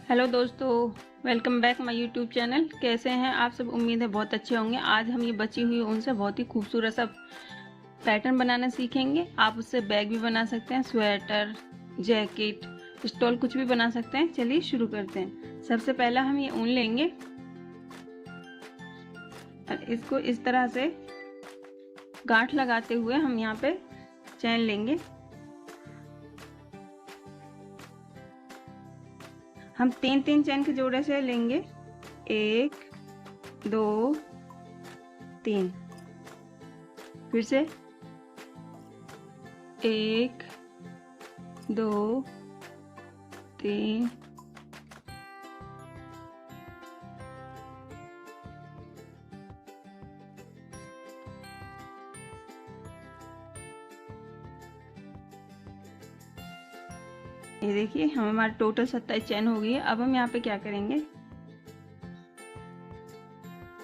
Hello दोस्तों, welcome back my YouTube channel. कैसे हैं आप सब? उम्मीद है बहुत अच्छे होंगे। आज हम ये बची हुई ऊन से बहुत ही खूबसूरत सा पैटर्न बनाना सीखेंगे। आप उससे बैग भी बना सकते हैं, स्वेटर, जैकेट, स्टॉल कुछ भी बना सकते हैं। चलिए शुरू करते हैं। सबसे पहला हम ये ऊन लेंगे और इसको इस तरह से गांठ लगाते हुए हम यहाँ पे चैन लेंगे। हम तीन तीन चैन के जोड़े से लेंगे, 1 2 3। फिर से 1 2 3 ये देखिए हमारी टोटल 27 चैन हो गई है। अब हम यहाँ पे क्या करेंगे,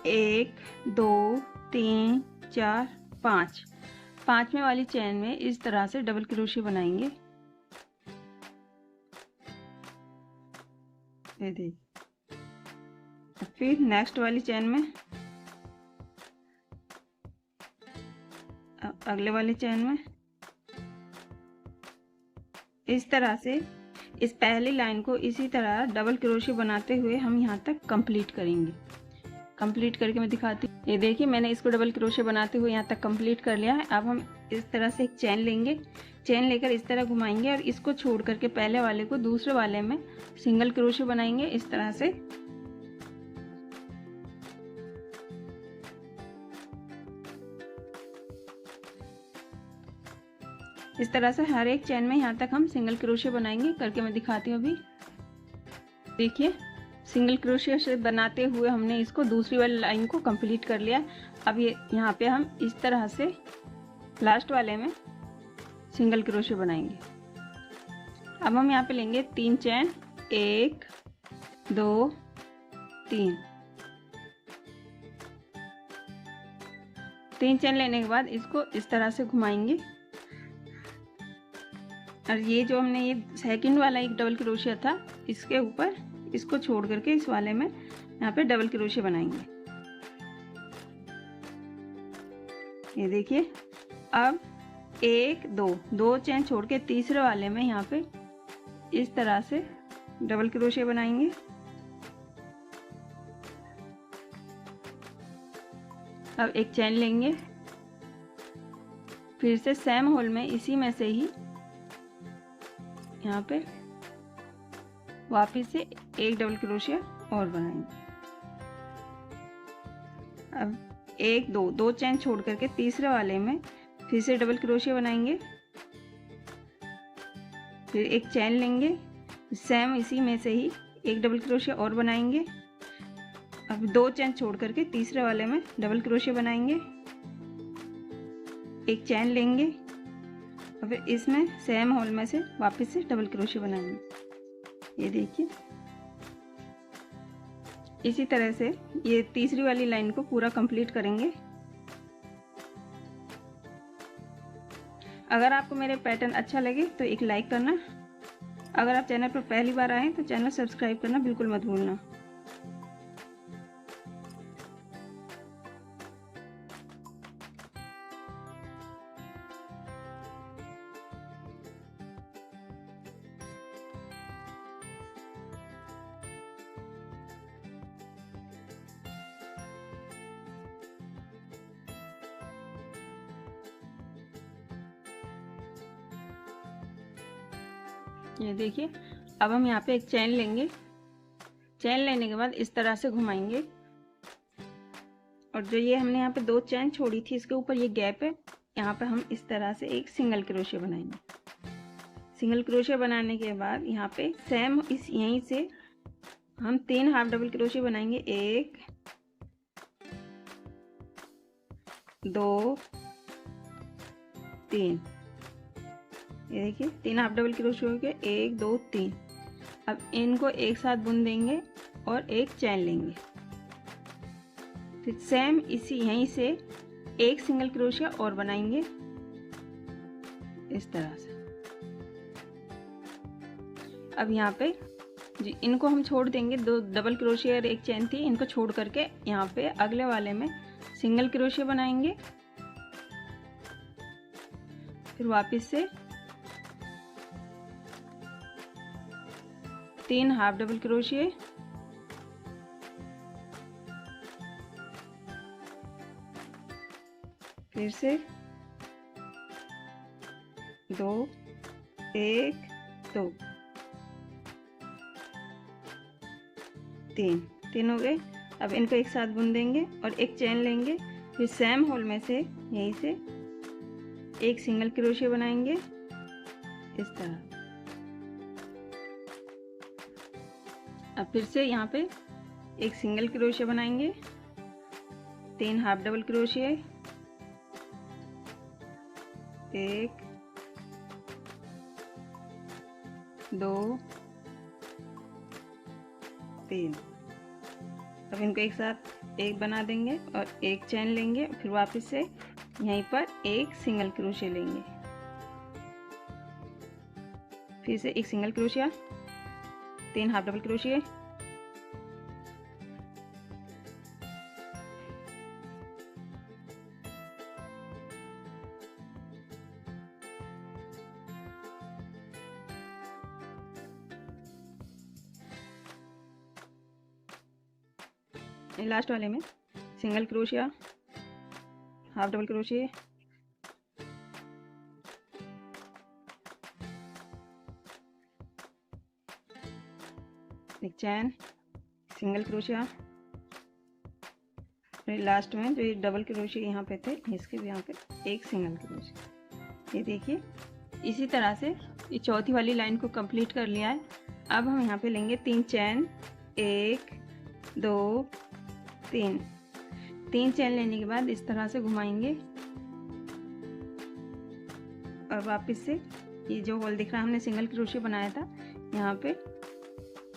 1 2 3 4 5, पांचवें वाली चैन में इस तरह से डबल क्रोशे बनाएंगे। ये देखिए, फिर नेक्स्ट वाली चैन में, अगले वाली चैन में इस तरह से इस पहली लाइन को इसी तरह डबल क्रोशे बनाते हुए हम यहाँ तक कंप्लीट करेंगे। कंप्लीट करके मैं दिखाती हूँ। ये देखिए मैंने इसको डबल क्रोशे बनाते हुए यहाँ तक कंप्लीट कर लिया है। अब हम इस तरह से एक चैन लेंगे, चैन लेकर इस तरह घुमाएंगे और इसको छोड़ करके पहले वाले को दूसरे वाले में सिंगल क्रोशे बनाएंगे इस तरह से। इस तरह से हर एक चैन में यहाँ तक हम सिंगल क्रोशे बनाएंगे। करके मैं दिखाती हूँ अभी। देखिए सिंगल क्रोशे से बनाते हुए हमने इसको दूसरी वाली लाइन को कंप्लीट कर लिया। अब ये यहाँ पे हम इस तरह से लास्ट वाले में सिंगल क्रोशे बनाएंगे। अब हम यहाँ पे लेंगे 3 चैन, 1 2 3। 3 चैन लेने के बाद इसको इस तरह से घुमाएंगे और ये जो हमने ये सेकंड वाला एक डबल क्रोशिया था इसके ऊपर इसको छोड़ करके इस वाले में यहाँ पे डबल क्रोशिया बनाएंगे। ये देखिए अब 1 2 चैन छोड़ के तीसरे वाले में यहाँ पे इस तरह से डबल क्रोशिया बनाएंगे। अब एक चैन लेंगे, फिर से सेम होल में इसी में से ही यहाँ पे वापस से एक डबल क्रोशिया और बनाएंगे। अब 1 2 चैन छोड़ करके तीसरे वाले में फिर से डबल क्रोशिया बनाएंगे। फिर एक चैन लेंगे, सेम इसी में से ही एक डबल क्रोशिया और बनाएंगे। अब 2 चैन छोड़ करके तीसरे वाले में डबल क्रोशिया बनाएंगे। एक चैन लेंगे और फिर इसमें सेम होल में से वापस से डबल क्रोशे बनाएंगे। ये देखिए इसी तरह से ये तीसरी वाली लाइन को पूरा कंप्लीट करेंगे। अगर आपको मेरे पैटर्न अच्छा लगे तो एक लाइक करना। अगर आप चैनल पर पहली बार आए तो चैनल सब्सक्राइब करना बिल्कुल मत भूलना। ये देखिए अब हम यहाँ पे एक चैन लेंगे, चैन लेने के बाद इस तरह से घुमाएंगे और जो ये हमने यहाँ पे 2 चैन छोड़ी थी इसके ऊपर ये गैप है, यहाँ पे हम इस तरह से एक सिंगल क्रोशे बनाएंगे। सिंगल क्रोशे बनाने के बाद यहाँ पे सेम इस यहीं से हम 3 हाफ डबल क्रोशे बनाएंगे। 1 2 3। ये देखिए 3 हाफ डबल क्रोशे हो गए, 1 2 3। अब इनको एक साथ बुन देंगे और एक चैन लेंगे। फिर सेम इसी यहीं से एक सिंगल क्रोशिया और बनाएंगे इस तरह से। अब यहाँ पे जी इनको हम छोड़ देंगे, 2 डबल क्रोशिया और एक चेन थी, इनको छोड़ करके यहाँ पे अगले वाले में सिंगल क्रोशिया बनाएंगे। फिर वापस से 3 हाफ डबल क्रोशिया, फिर से 2 1 2 3 हो गए। अब इनको एक साथ बुन देंगे और एक चेन लेंगे, फिर सेम होल में से यहीं से एक सिंगल क्रोशिया बनाएंगे इस तरह। अब फिर से यहाँ पे एक सिंगल क्रोशिया बनाएंगे, 3 हाफ डबल क्रोशिया, 1 2 3। अब इनको एक साथ एक बना देंगे और एक चेन लेंगे, फिर वापस से यहीं पर एक सिंगल क्रोशिया लेंगे, फिर से एक single crochet, 3 half double crochet, last वाले में single crochet, half double crochet, एक चैन, सिंगल क्रोशिया, फिर लास्ट में जो ये डबल क्रोशिया यहाँ पे थे इसके भी यहाँ पे एक सिंगल क्रोशिया। ये देखिए इसी तरह से ये चौथी वाली लाइन को कंप्लीट कर लिया है। अब हम यहाँ पे लेंगे 3 चैन, 1 2 3 चैन लेने के बाद इस तरह से घुमाएंगे और वापस से ये जो होल दिख रहा है हमने सिंगल क्रोशिया बनाया था, यहाँ पे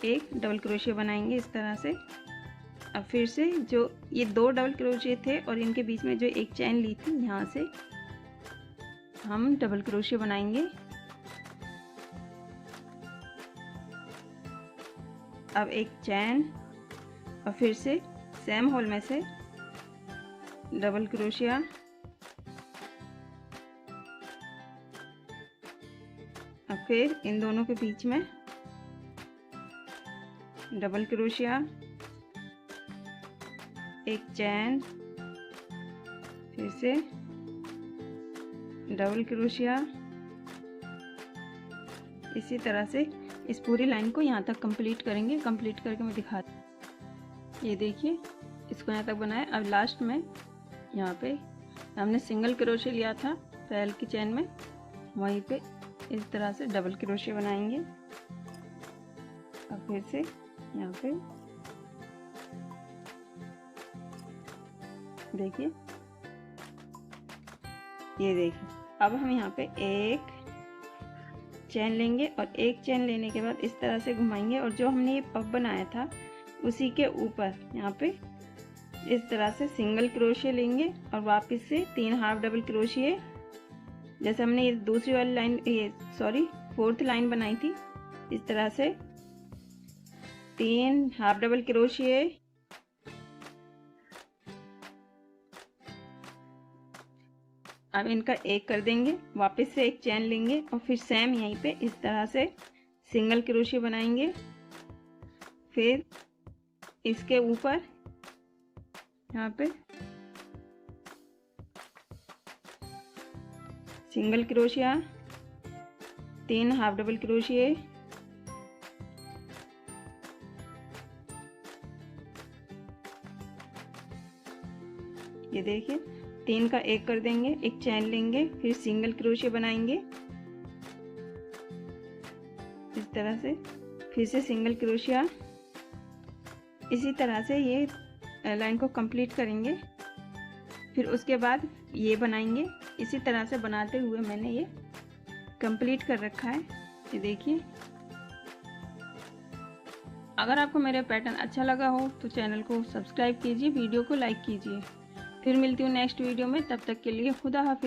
एक डबल क्रोशिया बनाएंगे इस तरह से। अब फिर से जो ये 2 डबल क्रोशिया थे और इनके बीच में जो एक चैन ली थी, यहाँ से हम डबल क्रोशिया बनाएंगे। अब एक चैन और फिर से सेम होल में से डबल क्रोशिया, अब फिर इन दोनों के बीच में डबल क्रोशिया, एक चैन, फिर से डबल क्रोशिया। इसी तरह से इस पूरी लाइन को यहाँ तक कंप्लीट करेंगे। कंप्लीट करके मैं दिखाती हूँ। ये देखिए इसको यहाँ तक बनाया। अब लास्ट में यहाँ पे हमने सिंगल क्रोशिया लिया था पहले की चैन में, वहीं पे इस तरह से डबल क्रोशिया बनाएंगे। अब फिर से यहाँ पे देखिए, ये देखिए अब हम यहाँ पे एक चैन लेंगे और एक चैन लेने के बाद इस तरह से घुमाएंगे और जो हमने ये पफ बनाया था उसी के ऊपर यहाँ पे इस तरह से सिंगल क्रोशिया लेंगे और वापस से 3 हाफ डबल क्रोशिया, जैसे हमने ये दूसरी वाली लाइन, ये सॉरी 4th लाइन बनाई थी, इस तरह से 3 हाफ डबल क्रोशिया, अब इनका एक कर देंगे, वापस से एक चैन लेंगे और फिर सेम यहीं पे इस तरह से सिंगल क्रोशिया बनाएंगे। फिर इसके ऊपर यहाँ पे single crochet, 3 half double crochet, ये देखिए 3 का एक कर देंगे, एक चैन लेंगे, फिर सिंगल क्रोशिया बनाएंगे इस तरह से, फिर से सिंगल क्रोशिया। इसी तरह से ये लाइन को कंप्लीट करेंगे। फिर उसके बाद ये बनाएंगे। इसी तरह से बनाते हुए मैंने ये कंप्लीट कर रखा है। ये देखिए, अगर आपको मेरा पैटर्न अच्छा लगा हो तो चैनल को सब्सक्राइब कीजिए, वीडियो को लाइक कीजिए। फिर मिलती हूँ नेक्स्ट वीडियो में, तब तक के लिए खुदा हाफिज़।